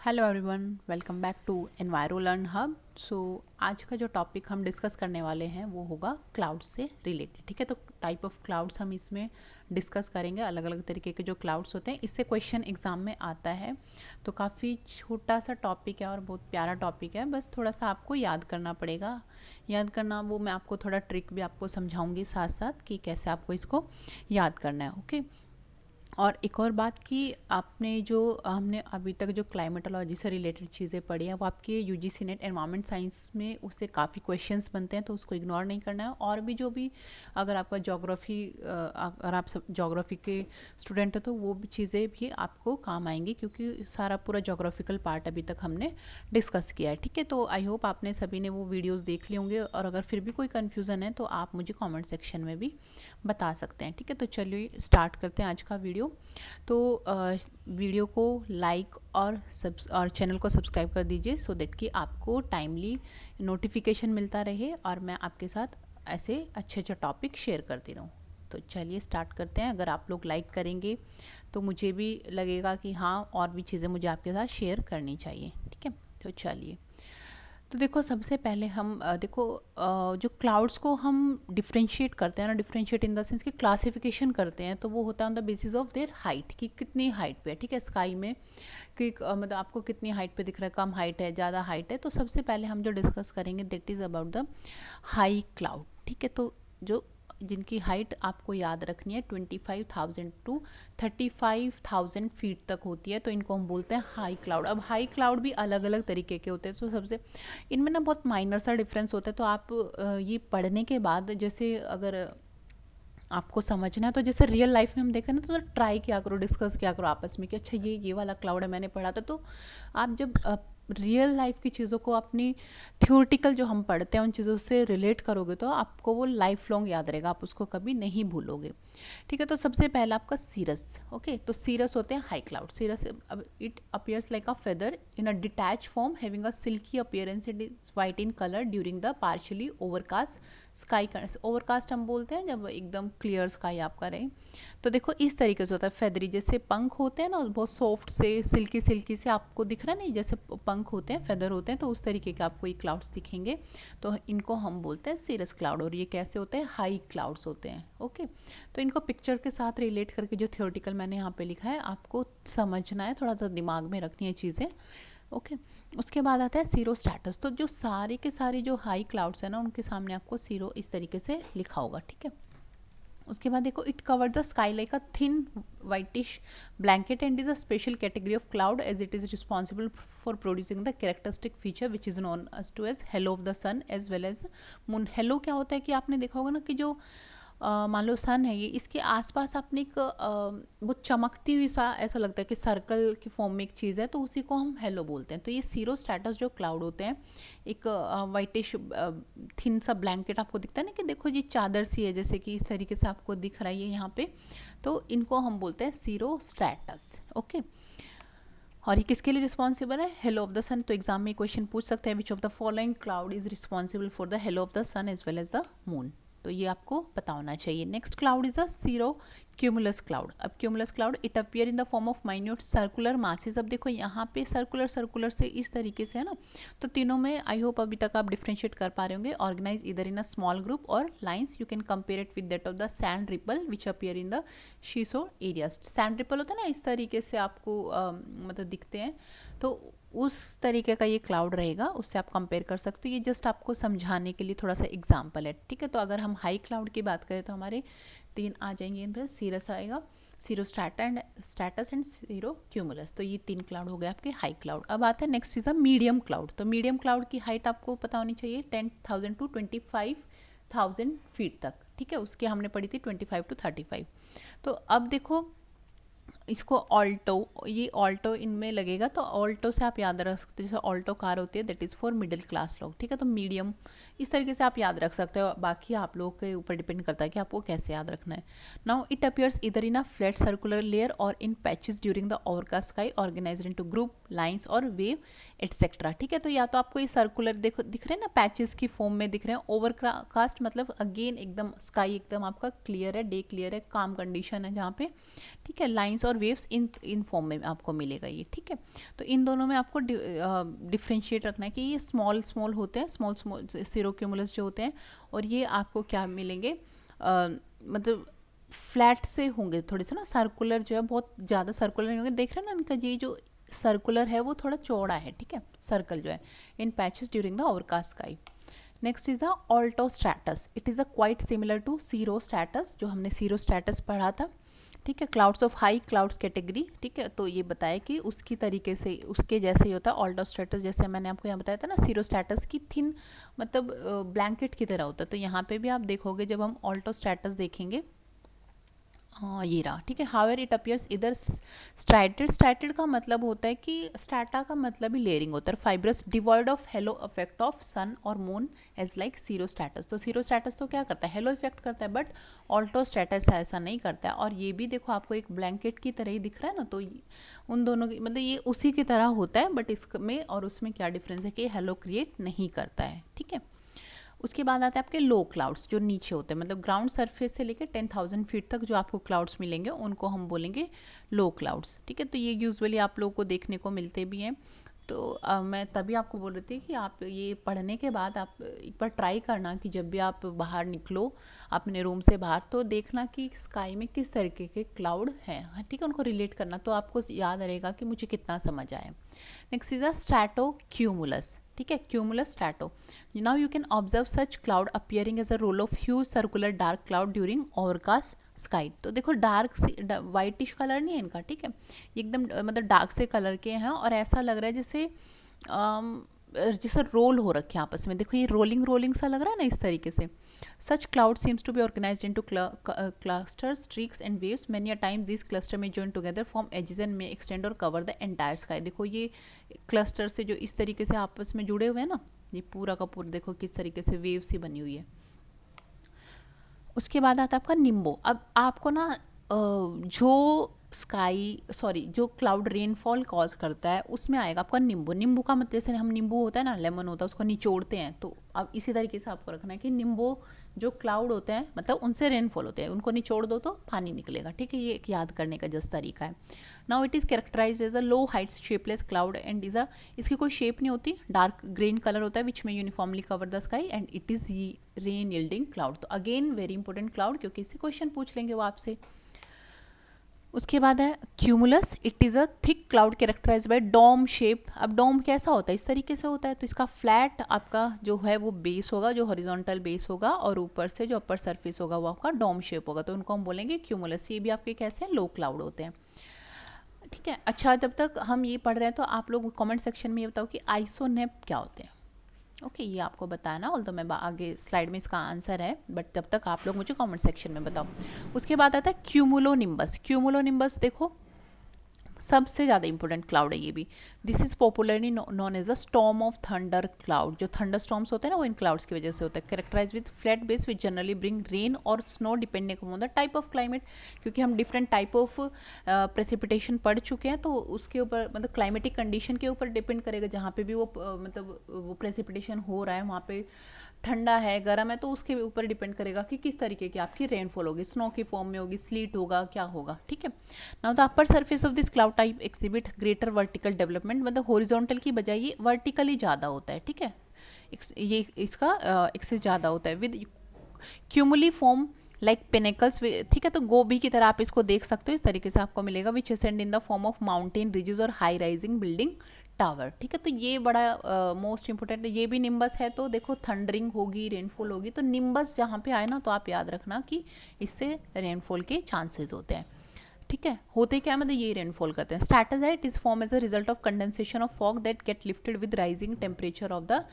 Hello everyone, welcome back to enviro learn hub. So आज का जो टॉपिक हम डिस्कस करने वाले हैं वो होगा क्लाउड्स से रिलेटेड। ठीक है, तो टाइप ऑफ क्लाउड्स हम इसमें डिस्कस करेंगे। अलग अलग तरीके के जो क्लाउड्स होते हैं, इससे क्वेश्चन एग्जाम में आता है। तो काफ़ी छोटा सा टॉपिक है और बहुत प्यारा टॉपिक है, बस थोड़ा सा आपको याद करना पड़ेगा। याद करना वो मैं आपको थोड़ा ट्रिक भी आपको समझाऊंगी साथ साथ कि कैसे आपको इसको याद करना है। ओके। और एक और बात कि आपने जो हमने अभी तक जो क्लाइमेटोलॉजी से रिलेटेड चीज़ें पढ़ी हैं वो आपके यूजीसी नेट एनवायरनमेंट साइंस में उससे काफ़ी क्वेश्चंस बनते हैं, तो उसको इग्नोर नहीं करना है। और भी जो भी अगर आपका ज्योग्राफी अगर आप सब ज्योग्राफी के स्टूडेंट हो तो वो भी चीज़ें भी आपको काम आएंगी, क्योंकि सारा पूरा ज्योग्राफिकल पार्ट अभी तक हमने डिस्कस किया है। ठीक है, तो आई होप आपने सभी ने वो वीडियोज़ देख लिए होंगे, और अगर फिर भी कोई कन्फ्यूज़न है तो आप मुझे कॉमेंट सेक्शन में भी बता सकते हैं। ठीक है, तो चलिए स्टार्ट करते हैं आज का वीडियो। तो वीडियो को लाइक और चैनल को सब्सक्राइब कर दीजिए, सो दैट कि आपको टाइमली नोटिफिकेशन मिलता रहे और मैं आपके साथ ऐसे अच्छे अच्छे टॉपिक शेयर करती रहूँ। तो चलिए स्टार्ट करते हैं। अगर आप लोग लाइक करेंगे तो मुझे भी लगेगा कि हाँ, और भी चीज़ें मुझे आपके साथ शेयर करनी चाहिए। ठीक है, तो चलिए। तो देखो, सबसे पहले हम देखो जो क्लाउड्स को हम डिफ्रेंशिएट करते हैं ना, डिफ्रेंशिएट इन द सेंस कि क्लासिफिकेशन करते हैं, तो वो होता है on the basis of their height, कि कितनी हाइट पे है। ठीक है, स्काई में कि मतलब आपको कितनी हाइट पे दिख रहा है, कम हाइट है, ज़्यादा हाइट है। तो सबसे पहले हम जो डिस्कस करेंगे that is about the high cloud. ठीक है, तो जो जिनकी हाइट आपको याद रखनी है 25,000 टू 35,000 फीट तक होती है, तो इनको हम बोलते हैं हाई क्लाउड। अब हाई क्लाउड भी अलग अलग तरीके के होते हैं, तो सबसे इनमें ना बहुत माइनर सा डिफरेंस होता है। तो आप ये पढ़ने के बाद जैसे अगर आपको समझना है तो जैसे रियल लाइफ में हम देखें ना, तो ट्राई किया करो, डिस्कस किया करो आपस में कि अच्छा ये वाला क्लाउड है, मैंने पढ़ा था। तो आप जब रियल लाइफ की चीज़ों को अपनी थ्योरेटिकल जो हम पढ़ते हैं उन चीज़ों से रिलेट करोगे तो आपको वो लाइफ लॉन्ग याद रहेगा, आप उसको कभी नहीं भूलोगे। ठीक है, तो सबसे पहला आपका सीरस। ओके, तो सीरस होते हैं हाई क्लाउड। सीरस, अब it appears like a feather in a detach form having a silky appearance. It is white in colour during the partially overcast sky. Overcast हम बोलते हैं जब एकदम क्लियर स्काई आपका रहे। तो देखो इस तरीके से होता है, फेदरी जैसे पंख होते हैं ना, बहुत सॉफ्ट से सिल्की सिल्की से आपको दिख रहा है नहीं, जैसे पंख होते हैं, फेदर होते हैं, तो उस तरीके के आपको ये क्लाउड्स दिखेंगे। तो इनको हम बोलते हैं सीरस क्लाउड, और ये कैसे होते हैं, हाई क्लाउड्स होते हैं। ओके, तो इनको पिक्चर के साथ रिलेट करके जो थियोरेटिकल मैंने यहाँ पे लिखा है आपको समझना है, थोड़ा सा दिमाग में रखनी है चीज़ें। ओके, उसके बाद आता है सीरो स्ट्रैटस। तो जो सारे के सारे जो हाई क्लाउड्स है ना, उनके सामने आपको सीरो इस तरीके से लिखा होगा। ठीक है, उसके बाद देखो, it cover the sky like a thin whitish blanket and is a special category of cloud as it is responsible for producing the characteristic feature which is known as to as halo of the sun as well as moon. Halo क्या होता है कि आपने देखा होगा ना कि जो मान लो सन है, ये इसके आसपास आपने एक बहुत चमकती हुई सा ऐसा लगता है कि सर्कल की फॉर्म में एक चीज़ है, तो उसी को हम हेलो बोलते हैं। तो ये सीरो स्ट्रैटस जो क्लाउड होते हैं, एक वाइटिश थिन सा ब्लैंकेट आपको दिखता है ना, कि देखो ये चादर सी है, जैसे कि इस तरीके से आपको दिख रहा है ये यहाँ पे, तो इनको हम बोलते हैं सीरो स्ट्रैटस। ओके, और ये किसके लिए रिस्पॉन्सिबल है, हेलो ऑफ द सन। तो एग्जाम में क्वेश्चन पूछ सकते हैं which of the following cloud is responsible for the halo of the sun as well as the moon. तो ये आपको पता होना चाहिए। Next cloud is a cirrocumulus cloud. अब cumulus cloud it appear in the form of minute circular masses. अब देखो यहाँ पे सर्कुलर सर्कुलर से इस तरीके से है ना, तो तीनों में आई होप अभी तक आप डिफ्रेंशिएट कर पा रहे होंगे। ऑर्गेनाइज इधर इन अ स्मॉल ग्रुप और lines, you can compare it with that of the sand ripple which appear in the seashore areas. Sand ripple होता है ना, इस तरीके से आपको मतलब दिखते हैं, तो उस तरीके का ये क्लाउड रहेगा, उससे आप कंपेयर कर सकते हो। ये जस्ट आपको समझाने के लिए थोड़ा सा एग्जाम्पल है। ठीक है, तो अगर हम हाई क्लाउड की बात करें तो हमारे तीन आ जाएंगे इधर, सीरस आएगा, cirrostratus and cirrocumulus. तो ये तीन क्लाउड हो गए आपके हाई क्लाउड। अब आता है next is a medium cloud. तो मीडियम क्लाउड की हाइट आपको पता होनी चाहिए 10,000 टू 25,000 फीट तक। ठीक है, उसकी हमने पढ़ी थी 25 टू 35। तो अब देखो इसको ऑल्टो, ये ऑल्टो इनमें लगेगा, तो ऑल्टो से आप याद रख सकते हो, जैसे ऑल्टो कार होती है that is for middle class लोग। ठीक है, तो मीडियम इस तरीके से आप याद रख सकते हो, बाकी आप लोगों के ऊपर डिपेंड करता है कि आपको कैसे याद रखना है। नाउ इट अपीयर्स इधर in a flat circular layer और इन patches during the overcast sky organised into group lines और वेव एटसेट्रा। ठीक है, तो या तो आपको ये सर्कुलर देखो दिख रहे हैं ना, पैचेस की फॉर्म में दिख रहे हैं। ओवरकास्ट मतलब अगेन एकदम स्काई एकदम आपका क्लियर है, डे क्लियर है, काम कंडीशन है जहाँ पे। ठीक है, लाइंस और वेव्स इन फॉर्म में आपको मिलेगा ये, ठीक है। तो इन दोनों में आपको डिफ्रेंशिएट रखना है कि ये स्मॉल स्मॉल होते हैं, स्मॉल स्मॉल सिरोक्यूमुलस जो होते हैं, और ये आपको क्या मिलेंगे, मतलब फ्लैट से होंगे, थोड़े से ना सर्कुलर जो है, बहुत ज़्यादा सर्कुलर नहीं होंगे। देख रहे हैं ना, इनका ये जो सर्कुलर है वो थोड़ा चौड़ा है, ठीक है, सर्कल जो है, in patches during the overcast sky. Next is the altostratus. It is a quite similar to cirrostratus, जो हमने सीरोस्ट्रैटस पढ़ा था, ठीक है। Clouds of high clouds category, ठीक है। तो ये बताया कि उसकी तरीके से उसके जैसे ही होता है ऑल्टोस्ट्रैटस, जैसे मैंने आपको यहाँ बताया था ना, सीरोस्ट्रैटस की थिन मतलब ब्लैंकेट की तरह होता है। तो यहाँ पे भी आप देखोगे जब हम ऑल्टोस्ट्रैटस देखेंगे, ये रहा, ठीक है। हाउएवर इट अपीयर्स इधर स्ट्राइटेड। स्ट्राइटेड का मतलब होता है कि स्ट्रैटा का मतलब ही लेयरिंग होता है, fibrous, devoid of halo effect of sun और मून एज लाइक सीरोस्ट्रैटस। तो सीरोस्ट्रैटस तो क्या करता है, हेलो इफेक्ट करता है, बट ऑल्टोस्ट्रैटस ऐसा नहीं करता है। और ये भी देखो आपको एक ब्लैंकेट की तरह ही दिख रहा है ना, तो उन दोनों की मतलब ये उसी की तरह होता है, बट इसमें और उसमें क्या डिफरेंस है कि हेलो क्रिएट नहीं करता है, ठीक है। उसके बाद आते हैं आपके लो क्लाउड्स, जो नीचे होते हैं, मतलब ग्राउंड सरफेस से लेकर 10,000 फीट तक जो आपको क्लाउड्स मिलेंगे उनको हम बोलेंगे लो क्लाउड्स, ठीक है। तो ये यूजुअली आप लोगों को देखने को मिलते भी हैं। तो मैं तभी आपको बोल रही थी कि आप ये पढ़ने के बाद आप एक बार ट्राई करना कि जब भी आप बाहर निकलो अपने रूम से बाहर, तो देखना कि स्काई में किस तरीके के क्लाउड हैं, ठीक है, उनको रिलेट करना, तो आपको याद रहेगा कि मुझे कितना समझ आया। Next is a stratocumulus, ठीक है, cumulus strato. Now you can observe such cloud appearing as a roll of huge circular dark cloud during overcast sky. तो देखो डार्क वाइटिश कलर नहीं है इनका, ठीक है, एकदम मतलब डार्क से कलर के हैं, और ऐसा लग रहा है जैसे जैसे रोल हो रखे हैं आपस में, देखो ये रोलिंग रोलिंग सा लग रहा है ना, इस तरीके से। Such cloud seems to be organised into cluster, streaks and waves. Many a time this cluster में join together form edges and में एक्सटेंड और कवर द एंटायर स्काई। देखो ये क्लस्टर से जो इस तरीके से आपस में जुड़े हुए हैं ना, ये पूरा का पूरा देखो किस तरीके से वेव सी बनी हुई है। उसके बाद आता है आपका निम्बो। अब आपको ना जो जो क्लाउड रेनफॉल कॉज करता है उसमें आएगा आपका नींबू। नींबू का मतलब जैसे हम नींबू होता है ना, लेमन होता है, उसको निचोड़ते हैं, तो अब इसी तरीके से आपको रखना है कि नींबू जो क्लाउड होते हैं मतलब उनसे रेनफॉल होते हैं, उनको निचोड़ दो तो पानी निकलेगा, ठीक है। ये एक याद करने का जस्ट तरीका है। Now it is characterize as a low height shapeless cloud and is a, इसकी कोई शेप नहीं होती, डार्क ग्रीन कलर होता है, विच में uniformly cover the sky and it is rain yielding cloud. तो अगेन वेरी इंपॉर्टेंट क्लाउड, क्योंकि इसी क्वेश्चन पूछ लेंगे वो आपसे। उसके बाद है cumulus. It is a thick cloud characterize by dome shape. अब डोम कैसा होता है, इस तरीके से होता है, तो इसका फ्लैट आपका जो है वो बेस होगा, जो हॉरिजॉन्टल बेस होगा, और ऊपर से जो अपर सरफेस होगा वो आपका डोम शेप होगा, तो उनको हम बोलेंगे क्यूमुलस। ये भी आपके कैसे हैं, लो क्लाउड होते हैं, ठीक है। अच्छा, जब तक हम ये पढ़ रहे हैं तो आप लोग कमेंट सेक्शन में ये बताओ कि आइसोनेप क्या होते हैं। ओके, ये आपको बताना, ऑल्दो मैं आगे स्लाइड में इसका आंसर है, बट जब तक आप लोग मुझे कमेंट सेक्शन में बताओ। उसके बाद आता है क्यूमुलोनिम्बस। क्यूमुलोनिम्बस देखो सबसे ज़्यादा इंपॉर्टेंट क्लाउड है ये भी। This is popularly known as a storm of thunder cloud. जो थंडर स्टॉर्म्स होते हैं ना वो इन क्लाउड्स की वजह से होता है। Characterise with flat base which generally bring rain और snow depending upon the type of climate. क्योंकि हम डिफरेंट टाइप ऑफ प्रेसिपिटेशन पढ़ चुके हैं, तो उसके ऊपर मतलब क्लाइमेटिक कंडीशन के ऊपर डिपेंड करेगा। जहाँ पे भी वो मतलब वो प्रेसिपिटेशन हो रहा है वहाँ पे ठंडा है गर्म है, तो उसके ऊपर डिपेंड करेगा कि किस तरीके की आपकी रेनफॉल होगी, स्नो की फॉर्म में होगी, स्लीट होगा, क्या होगा, ठीक है। Now the upper surface of this cloud type exhibit greater vertical development. मतलब हॉरिजॉन्टल की बजाय ये वर्टिकली ज़्यादा होता है, ठीक है, ये इसका एक्सेस ज़्यादा होता है। विद क्यूमुली फॉर्म लाइक पिनेकल्स, ठीक है। तो गोभी की तरह आप इसको देख सकते हो, इस तरीके से आपको मिलेगा। Which ascend in the form of mountain ridges और हाई राइजिंग बिल्डिंग टावर, ठीक है। तो ये बड़ा मोस्ट इंपॉर्टेंट है। ये भी निम्बस है, तो देखो थंडरिंग होगी, रेनफॉल होगी, तो निम्बस जहाँ पे आए ना तो आप याद रखना कि इससे रेनफॉल के चांसेस होते हैं, ठीक है। होते क्या मतलब ये रेनफॉल करते हैं। स्ट्रैटस है, it is form as a result of condensation of fog that get lifted with rising temperature of the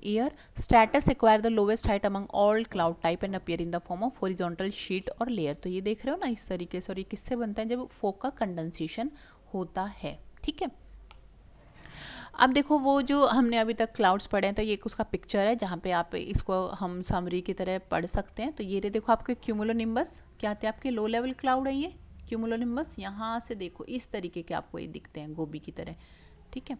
air. Stratus acquire the lowest height among all cloud type and appear in the form of horizontal sheet और layer. तो ये देख रहे हो ना इस तरीके से, और ये किससे बनता है, जब फॉग का कंडेंसेशन होता है, ठीक है। अब देखो वो जो हमने अभी तक क्लाउड्स पढ़े हैं, तो ये एक उसका पिक्चर है जहाँ पे आप इसको हम समरी की तरह पढ़ सकते हैं। तो ये देखो आपके क्यूमुलोनिम्बस क्या आते हैं, आपके लो लेवल क्लाउड है ये क्यूमुलोनिम्बस। यहाँ से देखो इस तरीके के आपको ये दिखते हैं गोभी की तरह, ठीक है।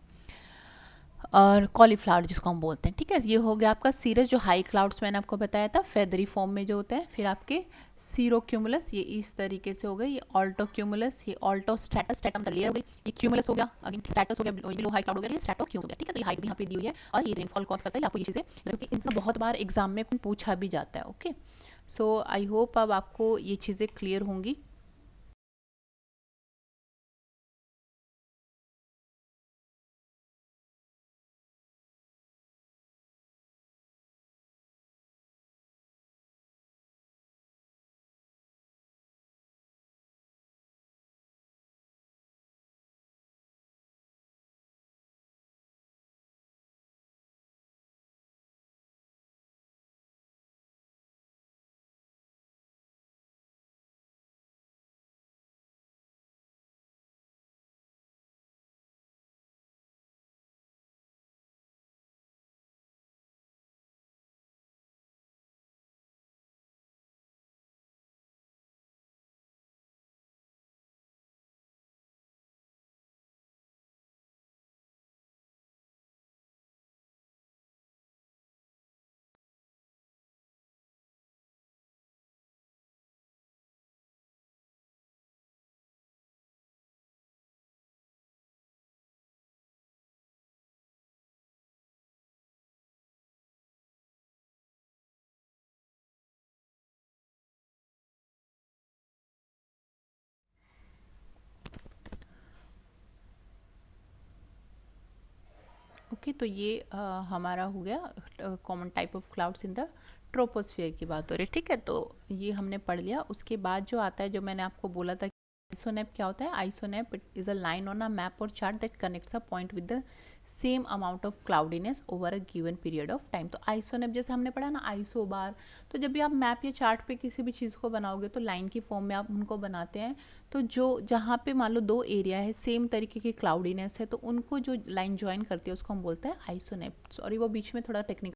और कॉलीफ्लावर जिसको हम बोलते हैं, ठीक है। ये हो गया आपका सीरस, जो हाई क्लाउड्स मैंने आपको बताया था फेदरी फॉर्म में जो होते हैं। फिर आपके सीरोक्यूमुलस, ये इस तरीके से हो गए। ये ऑल्टोक्यूमुलस, ये ऑल्टोस्ट्रैटस, स्ट्रैटम मतलब लेयर हो गई। ये क्यूमुलस हो गया, अगेन स्ट्रैटस हो गया, ये लो हाई क्लाउड हो गया, ये स्ट्रैटोक्यूम हो गया, ठीक है। तो ये हाइट भी यहाँ पे दी हुई है और ये रेनफॉल कॉज करता है, आपको ये चीज़ें, क्योंकि इनसे बहुत बार एग्जाम में पूछा भी जाता है। ओके, सो आई होप अब आपको ये चीज़ें क्लियर होंगी। ओके, तो ये हमारा हो गया common type of clouds in the troposphere की बात हो रही है, ठीक है। तो ये हमने पढ़ लिया। उसके बाद जो आता है, जो मैंने आपको बोला था, आइसोनेप क्या होता है। Isoneph is a line on a map और chart that connects a point with the same amount of cloudiness over a given period of time. तो आइसोनेप जैसे हमने पढ़ा ना, आइसोबार। तो जब भी आप मैप या चार्ट पे किसी भी चीज़ को बनाओगे तो लाइन की फॉर्म में आप उनको बनाते हैं। तो जो जहाँ पे मान लो दो एरिया है, सेम तरीके की क्लाउडीनेस है, तो उनको जो लाइन ज्वाइन करती है उसको हम बोलते हैं आइसोनेप। सॉरी, वो बीच में थोड़ा टेक्निकल